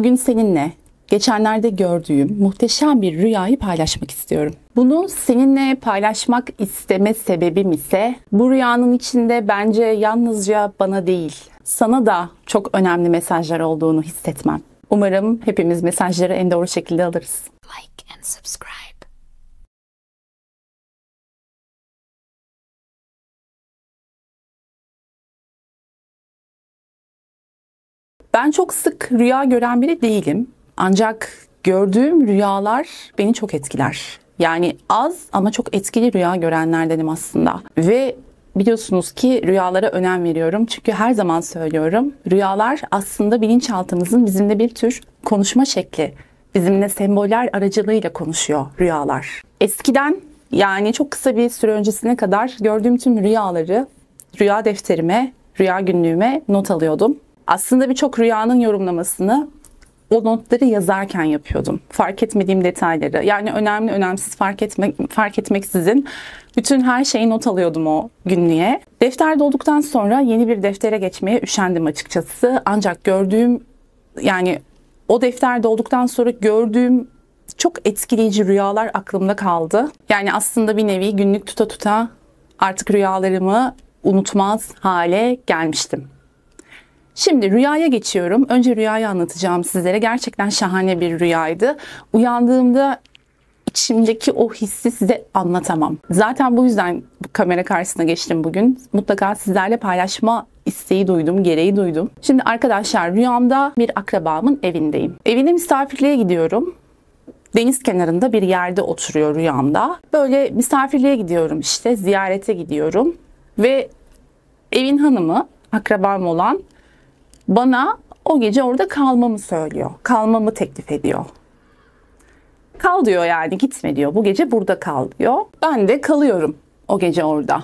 Bugün seninle geçenlerde gördüğüm muhteşem bir rüyayı paylaşmak istiyorum. Bunu seninle paylaşmak isteme sebebim ise bu rüyanın içinde bence yalnızca bana değil, sana da çok önemli mesajlar olduğunu hissetmem. Umarım hepimiz mesajları en doğru şekilde alırız. Like and subscribe. Ben çok sık rüya gören biri değilim. Ancak gördüğüm rüyalar beni çok etkiler. Yani az ama çok etkili rüya görenlerdenim aslında. Ve biliyorsunuz ki rüyalara önem veriyorum. Çünkü her zaman söylüyorum. Rüyalar aslında bilinçaltımızın bizimle bir tür konuşma şekli. Bizimle semboller aracılığıyla konuşuyor rüyalar. Eskiden yani çok kısa bir süre öncesine kadar gördüğüm tüm rüyaları rüya defterime, rüya günlüğüme not alıyordum. Aslında birçok rüyanın yorumlamasını o notları yazarken yapıyordum. Fark etmediğim detayları, yani önemli önemsiz fark etmeksizin bütün her şeyi not alıyordum o günlüğe. Defter dolduktan sonra yeni bir deftere geçmeye üşendim açıkçası. Ancak o defter dolduktan sonra gördüğüm çok etkileyici rüyalar aklımda kaldı. Yani aslında bir nevi günlük tuta tuta artık rüyalarımı unutmaz hale gelmiştim. Şimdi rüyaya geçiyorum. Önce rüyayı anlatacağım sizlere. Gerçekten şahane bir rüyaydı. Uyandığımda içimdeki o hissi size anlatamam. Zaten bu yüzden kamera karşısına geçtim bugün. Mutlaka sizlerle paylaşma isteği duydum, gereği duydum. Şimdi arkadaşlar rüyamda bir akrabamın evindeyim. Evine misafirliğe gidiyorum. Deniz kenarında bir yerde oturuyor rüyamda. Böyle misafirliğe gidiyorum işte, ziyarete gidiyorum. Ve evin hanımı, akrabam olan bana o gece orada kalmamı söylüyor. Kalmamı teklif ediyor. Kal diyor, yani gitme diyor. Bu gece burada kal diyor. Ben de kalıyorum o gece orada.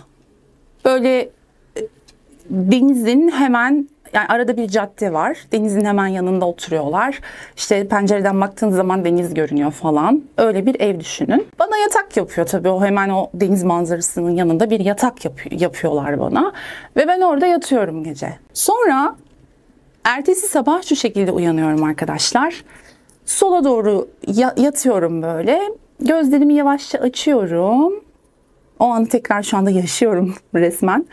Böyle denizin hemen, yani arada bir cadde var. Denizin hemen yanında oturuyorlar. İşte pencereden baktığınız zaman deniz görünüyor falan. Öyle bir ev düşünün. Bana yatak yapıyor tabii. O hemen o deniz manzarasının yanında bir yatak yapıyorlar bana. Ve ben orada yatıyorum gece. Sonra ertesi sabah şu şekilde uyanıyorum arkadaşlar. Sola doğru yatıyorum böyle. Gözlerimi yavaşça açıyorum. O anı tekrar şu anda yaşıyorum resmen.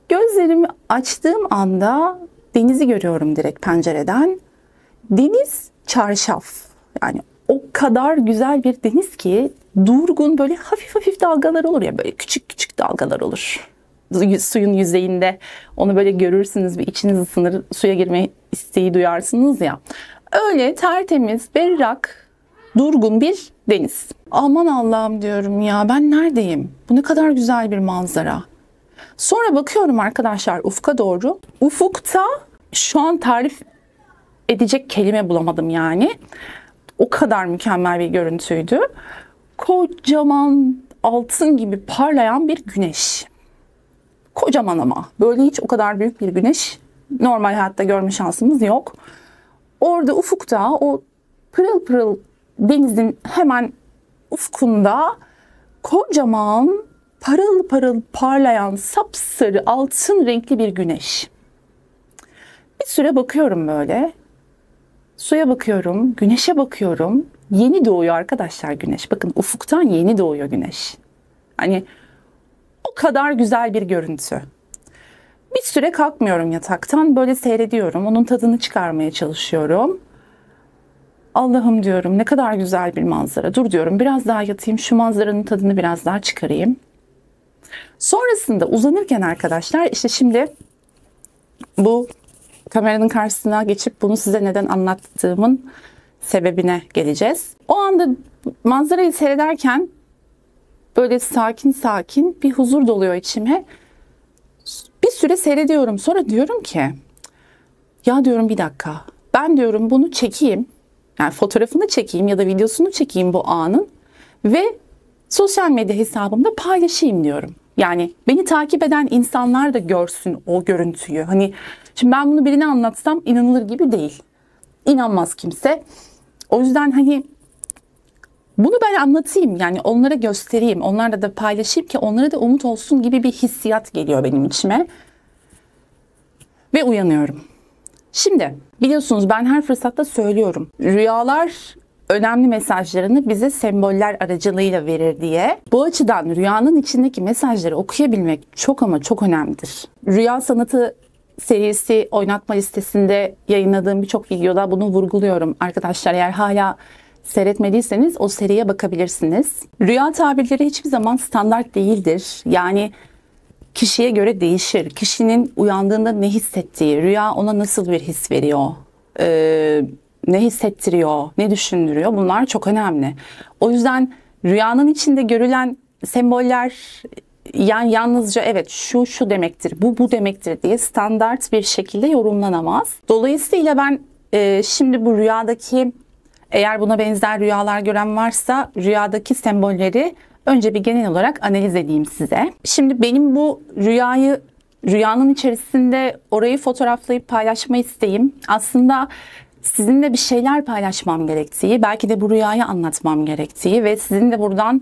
Gözlerimi açtığım anda denizi görüyorum direkt pencereden. Deniz çarşaf. Yani o kadar güzel bir deniz ki durgun, böyle hafif hafif dalgalar olur ya, böyle küçük küçük dalgalar olur. Suyun yüzeyinde onu böyle görürsünüz, bir içiniz ısınır, suya girme isteği duyarsınız ya. Öyle tertemiz, berrak, durgun bir deniz. Aman Allah'ım diyorum ya, ben neredeyim? Bu ne kadar güzel bir manzara. Sonra bakıyorum arkadaşlar ufka doğru. Ufukta şu an tarif edecek kelime bulamadım yani. O kadar mükemmel bir görüntüydü. Kocaman altın gibi parlayan bir güneş. Kocaman ama. Böyle hiç o kadar büyük bir güneş normal hayatta görme şansımız yok. Orada ufukta o pırıl pırıl denizin hemen ufkunda kocaman parıl parıl parlayan sapsarı altın renkli bir güneş. Bir süre bakıyorum böyle. Suya bakıyorum, güneşe bakıyorum. Yeni doğuyor arkadaşlar güneş. Bakın ufuktan yeni doğuyor güneş. Hani o kadar güzel bir görüntü. Bir süre kalkmıyorum yataktan. Böyle seyrediyorum. Onun tadını çıkarmaya çalışıyorum. Allah'ım diyorum, ne kadar güzel bir manzara. Dur diyorum, biraz daha yatayım, şu manzaranın tadını biraz daha çıkarayım. Sonrasında uzanırken arkadaşlar, işte şimdi bu kameranın karşısına geçip bunu size neden anlattığımın sebebine geleceğiz. O anda manzarayı seyrederken böyle sakin sakin bir huzur doluyor içime. Bir süre seyrediyorum. Sonra diyorum ki, ya diyorum bir dakika, ben diyorum bunu çekeyim. Yani fotoğrafını çekeyim ya da videosunu çekeyim bu anın ve sosyal medya hesabımda paylaşayım diyorum. Yani beni takip eden insanlar da görsün o görüntüyü. Hani şimdi ben bunu birine anlatsam inanılır gibi değil. İnanmaz kimse. O yüzden hani bunu ben anlatayım, yani onlara göstereyim, onlarla da paylaşayım ki onlara da umut olsun gibi bir hissiyat geliyor benim içime. Ve uyanıyorum. Şimdi biliyorsunuz ben her fırsatta söylüyorum. Rüyalar önemli mesajlarını bize semboller aracılığıyla verir diye. Bu açıdan rüyanın içindeki mesajları okuyabilmek çok ama çok önemlidir. Rüya sanatı serisi oynatma listesinde yayınladığım birçok videoda bunu vurguluyorum. Arkadaşlar eğer hala seyretmediyseniz o seriye bakabilirsiniz. Rüya tabirleri hiçbir zaman standart değildir. Yani kişiye göre değişir. Kişinin uyandığında ne hissettiği, rüya ona nasıl bir his veriyor, ne hissettiriyor, ne düşündürüyor, bunlar çok önemli. O yüzden rüyanın içinde görülen semboller yani yalnızca evet şu demektir, bu demektir diye standart bir şekilde yorumlanamaz. Dolayısıyla ben şimdi bu rüyadaki, eğer buna benzer rüyalar gören varsa rüyadaki sembolleri önce bir genel olarak analiz edeyim size. Şimdi benim bu rüyanın içerisinde orayı fotoğraflayıp paylaşma isteğim aslında sizinle bir şeyler paylaşmam gerektiği, belki de bu rüyayı anlatmam gerektiği ve sizin de buradan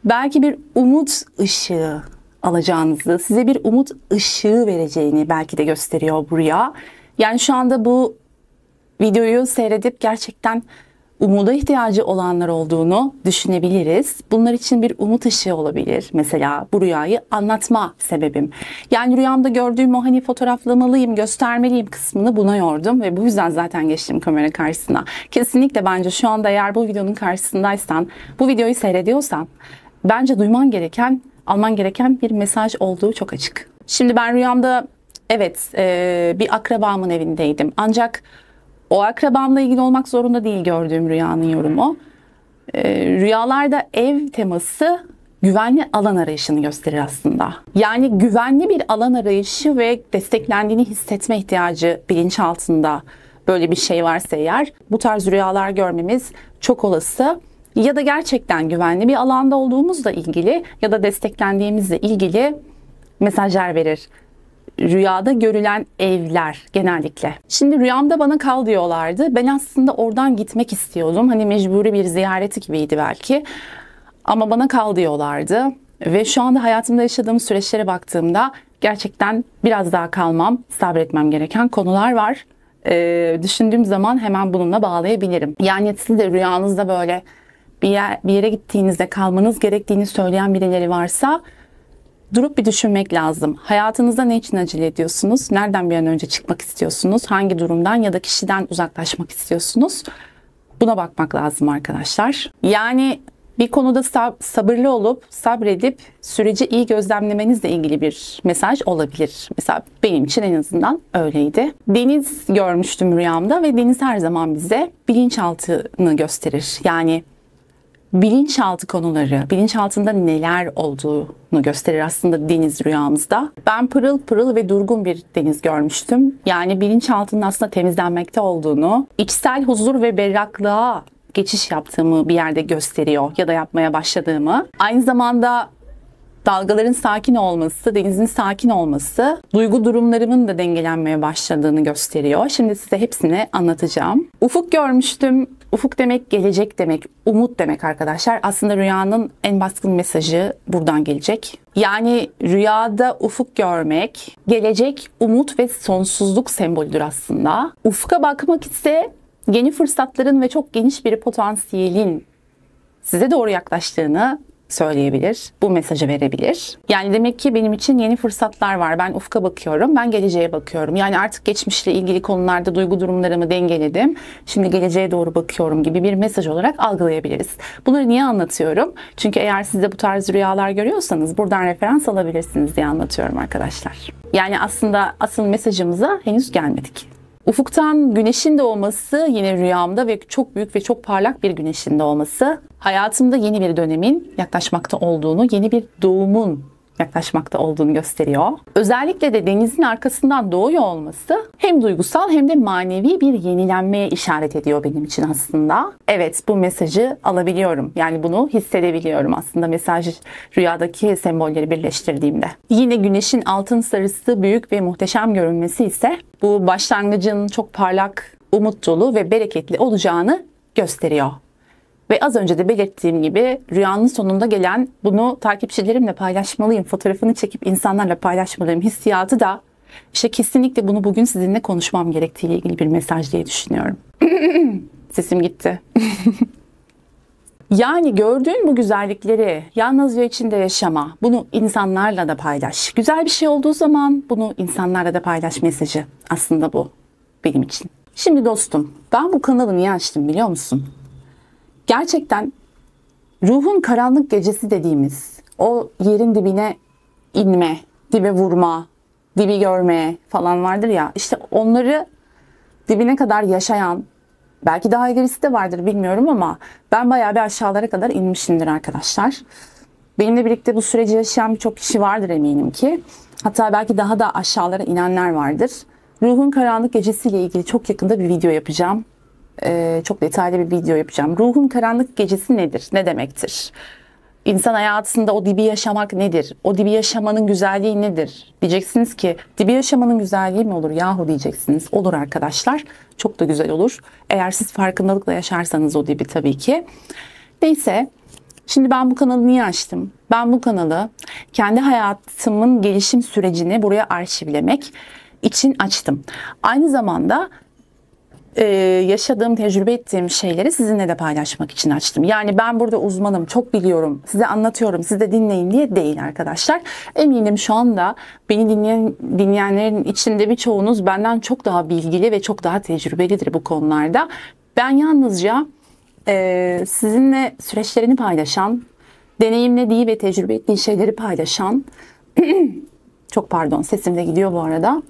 belki bir umut ışığı alacağınızı, size bir umut ışığı vereceğini belki de gösteriyor bu rüya. Yani şu anda bu videoyu seyredip gerçekten umuda ihtiyacı olanlar olduğunu düşünebiliriz. Bunlar için bir umut ışığı olabilir. Mesela bu rüyayı anlatma sebebim. Yani rüyamda gördüğüm o hani fotoğraflamalıyım, göstermeliyim kısmını buna yordum ve bu yüzden zaten geçtim kamera karşısına. Kesinlikle bence şu anda eğer bu videonun karşısındaysan, bu videoyu seyrediyorsan bence duyman gereken, alman gereken bir mesaj olduğu çok açık. Şimdi ben rüyamda evet bir akrabamın evindeydim. Ancak o akrabamla ilgili olmak zorunda değil gördüğüm rüyanın yorumu. Rüyalarda ev teması güvenli alan arayışını gösterir aslında. Yani güvenli bir alan arayışı ve desteklendiğini hissetme ihtiyacı bilinçaltında böyle bir şey varsa eğer bu tarz rüyalar görmemiz çok olası. Ya da gerçekten güvenli bir alanda olduğumuzla ilgili ya da desteklendiğimizle ilgili mesajlar verir. Rüyada görülen evler genellikle. Şimdi rüyamda bana kal diyorlardı. Ben aslında oradan gitmek istiyordum. Hani mecburi bir ziyareti gibiydi belki. Ama bana kal diyorlardı. Ve şu anda hayatımda yaşadığım süreçlere baktığımda gerçekten biraz daha kalmam, sabretmem gereken konular var. Düşündüğüm zaman hemen bununla bağlayabilirim. Yani siz de rüyanızda böyle bir yere gittiğinizde kalmanız gerektiğini söyleyen birileri varsa durup bir düşünmek lazım. Hayatınızda ne için acele ediyorsunuz? Nereden bir an önce çıkmak istiyorsunuz? Hangi durumdan ya da kişiden uzaklaşmak istiyorsunuz? Buna bakmak lazım arkadaşlar. Yani bir konuda sabırlı olup sabredip süreci iyi gözlemlemenizle ilgili bir mesaj olabilir. Mesela benim için en azından öyleydi. Deniz görmüştüm rüyamda ve deniz her zaman bize bilinçaltını gösterir. Yani bilinçaltı konuları, bilinçaltında neler olduğunu gösterir aslında deniz rüyamızda. Ben pırıl pırıl ve durgun bir deniz görmüştüm. Yani bilinçaltının aslında temizlenmekte olduğunu, içsel huzur ve berraklığa geçiş yaptığımı bir yerde gösteriyor ya da yapmaya başladığımı. Aynı zamanda dalgaların sakin olması, denizin sakin olması, duygu durumlarımın da dengelenmeye başladığını gösteriyor. Şimdi size hepsini anlatacağım. Ufuk görmüştüm. Ufuk demek gelecek demek, umut demek arkadaşlar. Aslında rüyanın en baskın mesajı buradan gelecek. Yani rüyada ufuk görmek, gelecek, umut ve sonsuzluk sembolüdür aslında. Ufka bakmak ise yeni fırsatların ve çok geniş bir potansiyelin size doğru yaklaştığını söyleyebilir, bu mesajı verebilir. Yani demek ki benim için yeni fırsatlar var. Ben ufka bakıyorum, ben geleceğe bakıyorum. Yani artık geçmişle ilgili konularda duygu durumlarımı dengeledim. Şimdi geleceğe doğru bakıyorum gibi bir mesaj olarak algılayabiliriz. Bunları niye anlatıyorum? Çünkü eğer siz de bu tarz rüyalar görüyorsanız buradan referans alabilirsiniz diye anlatıyorum arkadaşlar. Yani aslında asıl mesajımıza henüz gelmedik. Ufuktan güneşin doğması yine rüyamda ve çok büyük ve çok parlak bir güneşin doğması hayatımda yeni bir dönemin yaklaşmakta olduğunu, yeni bir doğumun yaklaşmakta olduğunu gösteriyor. Özellikle de denizin arkasından doğuyor olması hem duygusal hem de manevi bir yenilenmeye işaret ediyor benim için aslında. Evet, bu mesajı alabiliyorum. Yani bunu hissedebiliyorum aslında mesaj rüyadaki sembolleri birleştirdiğimde. Yine güneşin altın sarısı büyük ve muhteşem görünmesi ise bu başlangıcın çok parlak, umut dolu ve bereketli olacağını gösteriyor. Ve az önce de belirttiğim gibi rüyanın sonunda gelen bunu takipçilerimle paylaşmalıyım, fotoğrafını çekip insanlarla paylaşmalıyım hissiyatı da İşte kesinlikle bunu bugün sizinle konuşmam gerektiğiyle ilgili bir mesaj diye düşünüyorum. Sesim gitti. Yani gördüğün bu güzellikleri yalnızca içinde yaşama. Bunu insanlarla da paylaş. Güzel bir şey olduğu zaman bunu insanlarla da paylaş mesajı. Aslında bu benim için. Şimdi dostum, ben bu kanalı niye açtım biliyor musun? Gerçekten ruhun karanlık gecesi dediğimiz o yerin dibine inme, dibe vurma, dibi görme falan vardır ya. İşte onları dibine kadar yaşayan, belki daha ilerisi de vardır bilmiyorum ama ben bayağı bir aşağılara kadar inmişimdir arkadaşlar. Benimle birlikte bu süreci yaşayan birçok kişi vardır eminim ki. Hatta belki daha da aşağılara inenler vardır. Ruhun karanlık gecesiyle ilgili çok yakında bir video yapacağım. Çok detaylı bir video yapacağım. Ruhun karanlık gecesi nedir? Ne demektir? İnsan hayatında o dibi yaşamak nedir? O dibi yaşamanın güzelliği nedir? Diyeceksiniz ki dibi yaşamanın güzelliği mi olur yahu diyeceksiniz. Olur arkadaşlar. Çok da güzel olur. Eğer siz farkındalıkla yaşarsanız o dibi tabii ki. Neyse. Şimdi ben bu kanalı niye açtım? Ben bu kanalı kendi hayatımın gelişim sürecini buraya arşivlemek için açtım. Aynı zamanda yaşadığım, tecrübe ettiğim şeyleri sizinle de paylaşmak için açtım. Yani ben burada uzmanım, çok biliyorum, size anlatıyorum, siz de dinleyin diye değil arkadaşlar. Eminim şu anda beni dinleyenlerin içinde birçoğunuz benden çok daha bilgili ve çok daha tecrübelidir bu konularda. Ben yalnızca sizinle süreçlerini paylaşan, deneyimlediği ve tecrübe ettiği şeyleri paylaşan, çok pardon sesim de gidiyor bu arada.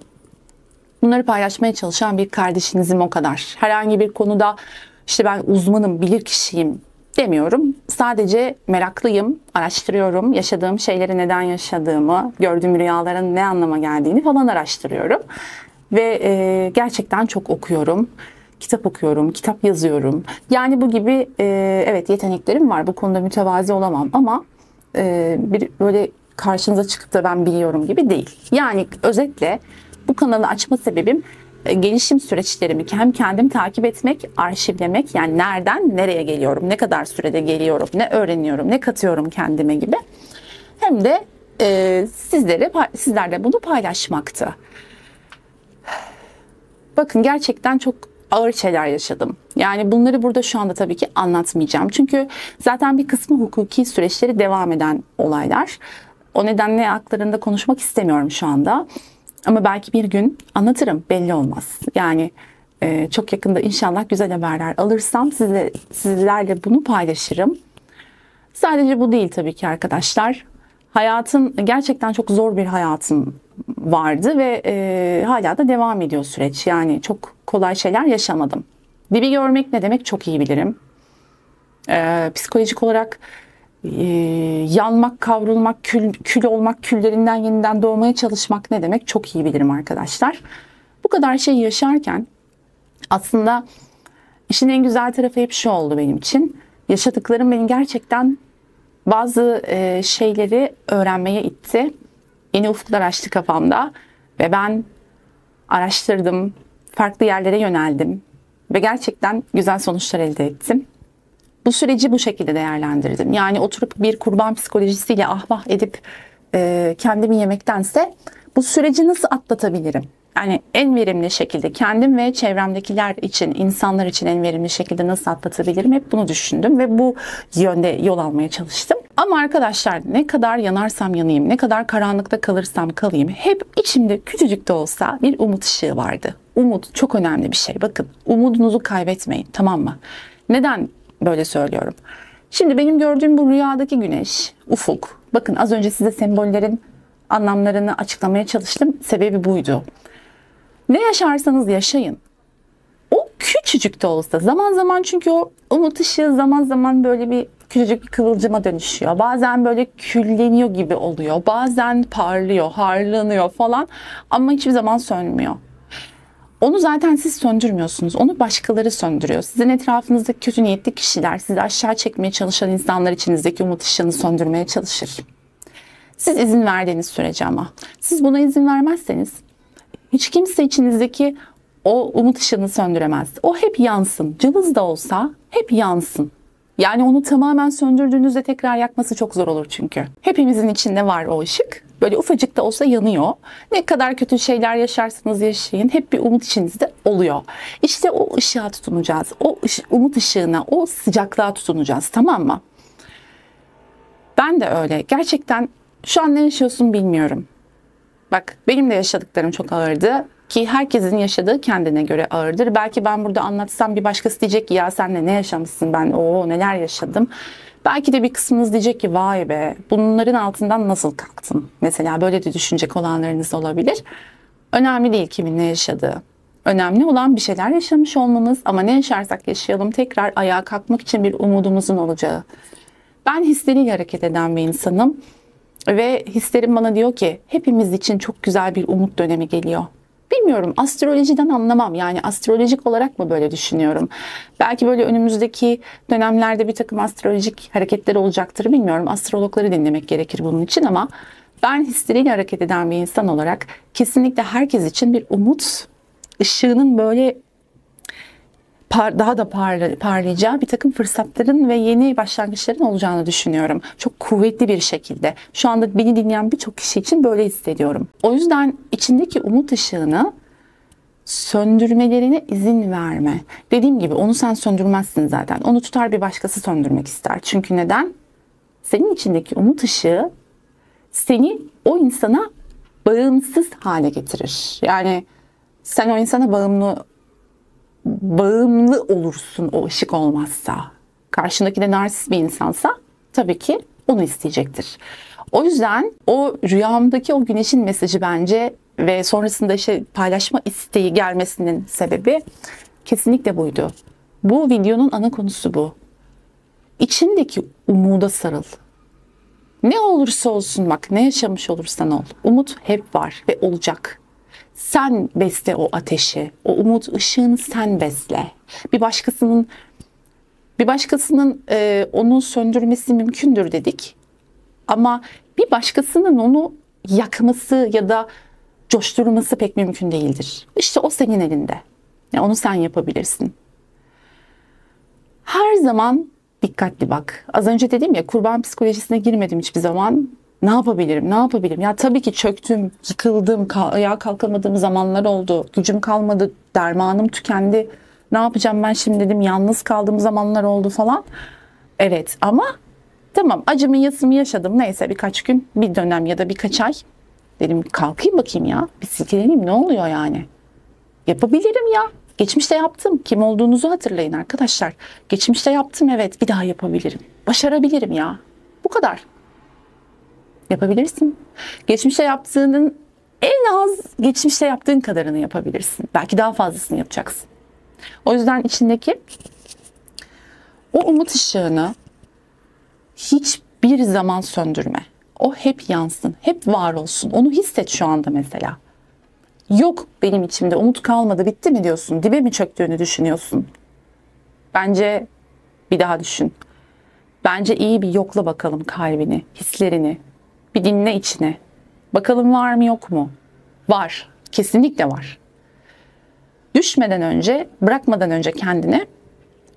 Bunları paylaşmaya çalışan bir kardeşinizim o kadar. Herhangi bir konuda işte ben uzmanım, bilir kişiyim demiyorum. Sadece meraklıyım, araştırıyorum. Yaşadığım şeyleri neden yaşadığımı, gördüğüm rüyaların ne anlama geldiğini falan araştırıyorum. Ve gerçekten çok okuyorum. Kitap okuyorum, kitap yazıyorum. Yani bu gibi evet yeteneklerim var. Bu konuda mütevazi olamam ama bir böyle karşınıza çıkıp da ben biliyorum gibi değil. Yani özetle bu kanalı açma sebebim gelişim süreçlerimi hem kendim takip etmek, arşivlemek. Yani nereden nereye geliyorum, ne kadar sürede geliyorum, ne öğreniyorum, ne katıyorum kendime gibi. Hem de sizlerle bunu paylaşmaktı. Bakın gerçekten çok ağır şeyler yaşadım. Yani bunları burada şu anda tabii ki anlatmayacağım. Çünkü zaten bir kısmı hukuki süreçleri devam eden olaylar. O nedenle haklarında konuşmak istemiyorum şu anda. Ama belki bir gün anlatırım, belli olmaz. Yani çok yakında inşallah güzel haberler alırsam sizlerle bunu paylaşırım. Sadece bu değil tabii ki arkadaşlar. Gerçekten çok zor bir hayatım vardı ve hala da devam ediyor süreç. Yani çok kolay şeyler yaşamadım. Dibi görmek ne demek çok iyi bilirim. Psikolojik olarak yanmak, kavrulmak, kül olmak, küllerinden yeniden doğmaya çalışmak ne demek çok iyi bilirim arkadaşlar. Bu kadar şey yaşarken aslında işin en güzel tarafı hep şu oldu benim için. Yaşadıklarım beni gerçekten bazı şeyleri öğrenmeye itti. Yeni ufuklar açtı kafamda ve ben araştırdım, farklı yerlere yöneldim ve gerçekten güzel sonuçlar elde ettim. Bu süreci bu şekilde değerlendirdim. Yani oturup bir kurban psikolojisiyle ahvah edip kendimi yemektense bu süreci nasıl atlatabilirim? Yani en verimli şekilde kendim ve çevremdekiler için, insanlar için en verimli şekilde nasıl atlatabilirim? Hep bunu düşündüm ve bu yönde yol almaya çalıştım. Ama arkadaşlar ne kadar yanarsam yanayım, ne kadar karanlıkta kalırsam kalayım hep içimde küçücük de olsa bir umut ışığı vardı. Umut çok önemli bir şey. Bakın umudunuzu kaybetmeyin, tamam mı? Neden böyle söylüyorum? Şimdi benim gördüğüm bu rüyadaki güneş, ufuk. Bakın az önce size sembollerin anlamlarını açıklamaya çalıştım. Sebebi buydu. Ne yaşarsanız yaşayın. O küçücük de olsa zaman zaman çünkü o umut ışığı zaman zaman böyle bir küçücük bir kıvılcıma dönüşüyor. Bazen böyle külleniyor gibi oluyor. Bazen parlıyor, harlanıyor falan ama hiçbir zaman sönmüyor. Onu zaten siz söndürmüyorsunuz. Onu başkaları söndürüyor. Sizin etrafınızdaki kötü niyetli kişiler, sizi aşağı çekmeye çalışan insanlar içinizdeki umut ışığını söndürmeye çalışır. Siz izin verdiğiniz sürece ama. Siz buna izin vermezseniz hiç kimse içinizdeki o umut ışığını söndüremez. O hep yansın. Cılız da olsa hep yansın. Yani onu tamamen söndürdüğünüzde tekrar yakması çok zor olur çünkü. Hepimizin içinde var o ışık. Böyle ufacık da olsa yanıyor. Ne kadar kötü şeyler yaşarsanız yaşayın, hep bir umut içinizde oluyor. İşte o ışığa tutunacağız. O umut ışığına, o sıcaklığa tutunacağız, tamam mı? Ben de öyle. Gerçekten şu an ne yaşıyorsun bilmiyorum. Bak, benim de yaşadıklarım çok ağırdı. Ki herkesin yaşadığı kendine göre ağırdır. Belki ben burada anlatsam bir başkası diyecek ki ya sen de ne yaşamışsın, ben neler yaşadım. Belki de bir kısmınız diyecek ki vay be, bunların altından nasıl kalktın? Mesela böyle de düşünecek olanlarınız olabilir. Önemli değil kimin ne yaşadığı. Önemli olan bir şeyler yaşamış olmamız, ama ne yaşarsak yaşayalım tekrar ayağa kalkmak için bir umudumuzun olacağı. Ben hisleriyle hareket eden bir insanım ve hislerim bana diyor ki hepimiz için çok güzel bir umut dönemi geliyor. Bilmiyorum, astrolojiden anlamam, yani astrolojik olarak mı böyle düşünüyorum? Belki böyle önümüzdeki dönemlerde bir takım astrolojik hareketler olacaktır, bilmiyorum. Astrologları dinlemek gerekir bunun için, ama ben hisleriyle hareket eden bir insan olarak kesinlikle herkes için bir umut ışığının böyle daha da parlayacağı bir takım fırsatların ve yeni başlangıçların olacağını düşünüyorum. Çok kuvvetli bir şekilde. Şu anda beni dinleyen birçok kişi için böyle hissediyorum. O yüzden içindeki umut ışığını söndürmelerine izin verme. Dediğim gibi onu sen söndürmezsin zaten. Onu tutar bir başkası söndürmek ister. Çünkü neden? Senin içindeki umut ışığı seni o insana bağımsız hale getirir. Yani sen o insana bağımlı olursun o ışık olmazsa. Karşındaki de narsist bir insansa tabii ki onu isteyecektir. O yüzden o rüyamdaki o güneşin mesajı bence ve sonrasında işte paylaşma isteği gelmesinin sebebi kesinlikle buydu. Bu videonun ana konusu bu. İçindeki umuda sarıl. Ne olursa olsun, bak ne yaşamış olursan ol. Umut hep var ve olacak. Sen besle o ateşi, o umut ışığını sen besle. Bir başkasının onu söndürmesi mümkündür dedik. Ama bir başkasının onu yakması ya da coşturması pek mümkün değildir. İşte o senin elinde. Yani onu sen yapabilirsin. Her zaman dikkatli bak. Az önce dedim ya, kurban psikolojisine girmedim hiçbir zaman. Ne yapabilirim? Ne yapabilirim? Ya tabii ki çöktüm, yıkıldım, ayağa kalkamadığım zamanlar oldu. Gücüm kalmadı, dermanım tükendi. Ne yapacağım ben şimdi dedim, yalnız kaldığım zamanlar oldu falan. Evet, ama tamam, acımı yasımı yaşadım. Neyse, birkaç gün, bir dönem ya da birkaç ay. Dedim kalkayım bakayım ya. Bir silkeleneyim, ne oluyor yani? Yapabilirim ya. Geçmişte yaptım. Kim olduğunuzu hatırlayın arkadaşlar. Geçmişte yaptım, evet, bir daha yapabilirim. Başarabilirim ya. Bu kadar. Yapabilirsin. Geçmişte yaptığının en az geçmişte yaptığın kadarını yapabilirsin. Belki daha fazlasını yapacaksın. O yüzden içindeki o umut ışığını hiçbir zaman söndürme. O hep yansın, hep var olsun. Onu hisset şu anda mesela. Yok, benim içimde umut kalmadı, bitti mi diyorsun? Dibe mi çöktüğünü düşünüyorsun? Bence bir daha düşün. Bence iyi bir yokla bakalım kalbini, hislerini. Bir dinle içine. Bakalım var mı yok mu? Var. Kesinlikle var. Düşmeden önce, bırakmadan önce kendine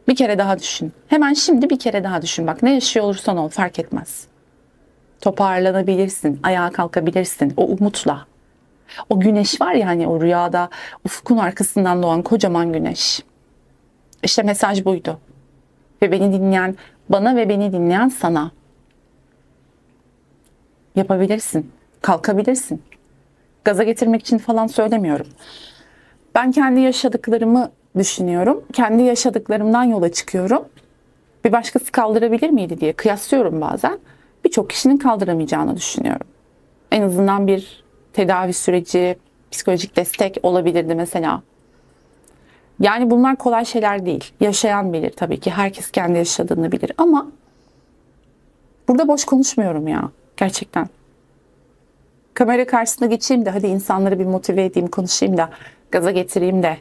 bir kere daha düşün. Hemen şimdi bir kere daha düşün. Bak, ne yaşıyor olursan ol fark etmez. Toparlanabilirsin, ayağa kalkabilirsin o umutla. O güneş var ya hani, o rüyada ufkun arkasından doğan kocaman güneş. İşte mesaj buydu. Ve beni dinleyen bana ve beni dinleyen sana. Yapabilirsin, kalkabilirsin. Gaza getirmek için falan söylemiyorum. Ben kendi yaşadıklarımı düşünüyorum. Kendi yaşadıklarımdan yola çıkıyorum. Bir başkası kaldırabilir miydi diye kıyaslıyorum bazen. Birçok kişinin kaldıramayacağını düşünüyorum. En azından bir tedavi süreci, psikolojik destek olabilirdi mesela. Yani bunlar kolay şeyler değil. Yaşayan bilir tabii ki. Herkes kendi yaşadığını bilir ama burada boş konuşmuyorum ya. Gerçekten. Kamera karşısına geçeyim de hadi insanları bir motive edeyim, konuşayım da gaza getireyim de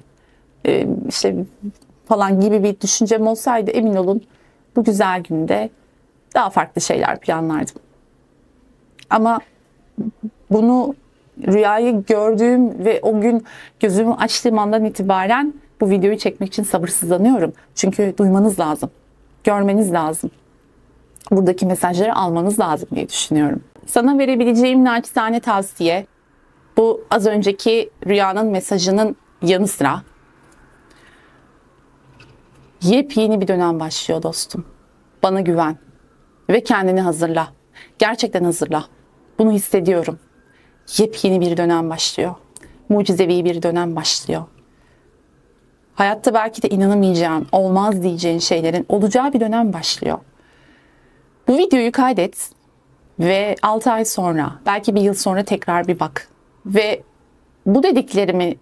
işte falan gibi bir düşüncem olsaydı emin olun bu güzel günde daha farklı şeyler planlardım. Ama bunu rüyayı gördüğüm ve o gün gözümü açtığım andan itibaren bu videoyu çekmek için sabırsızlanıyorum. Çünkü duymanız lazım, görmeniz lazım. Buradaki mesajları almanız lazım diye düşünüyorum. Sana verebileceğim naçizane tavsiye, bu az önceki rüyanın mesajının yanı sıra yepyeni bir dönem başlıyor dostum. Bana güven ve kendini hazırla. Gerçekten hazırla. Bunu hissediyorum. Yepyeni bir dönem başlıyor. Mucizevi bir dönem başlıyor. Hayatta belki de inanamayacağın, olmaz diyeceğin şeylerin olacağı bir dönem başlıyor. Bu videoyu kaydet ve 6 ay sonra, belki bir yıl sonra tekrar bir bak. Ve bu dediklerimi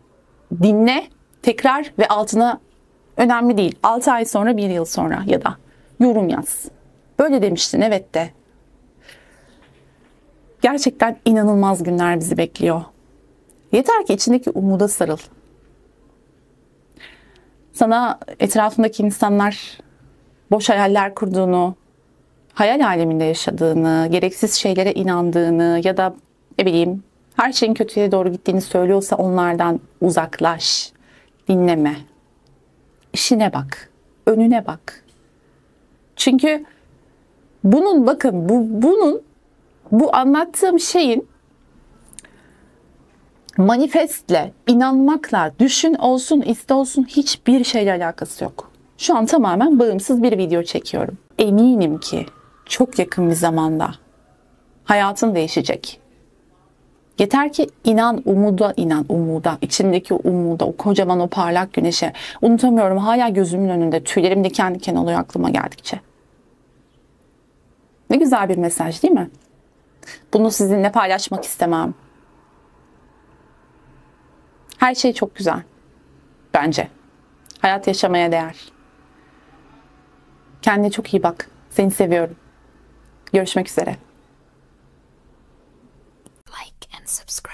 dinle, tekrar ve altına, önemli değil, 6 ay sonra, bir yıl sonra ya da yorum yaz. Böyle demiştin, evet de. Gerçekten inanılmaz günler bizi bekliyor. Yeter ki içindeki umuda sarıl. Sana etrafındaki insanlar boş hayaller kurduğunu, hayal aleminde yaşadığını, gereksiz şeylere inandığını ya da ne bileyim her şeyin kötüye doğru gittiğini söylüyorsa onlardan uzaklaş, dinleme. İşine bak, önüne bak. Çünkü bunun, bakın bu anlattığım şeyin manifestle, inanmakla, düşün olsun, iste olsun hiçbir şeyle alakası yok. Şu an tamamen bağımsız bir video çekiyorum. Eminim ki çok yakın bir zamanda hayatın değişecek. Yeter ki inan, umuda, içindeki umuda, o kocaman o parlak güneşe. Unutamıyorum, hala gözümün önünde, tüylerim diken diken oluyor aklıma geldikçe. Ne güzel bir mesaj değil mi? Bunu sizinle paylaşmak istemem. Her şey çok güzel. Bence. Hayat yaşamaya değer. Kendine çok iyi bak. Seni seviyorum. Görüşmek üzere. Like and subscribe.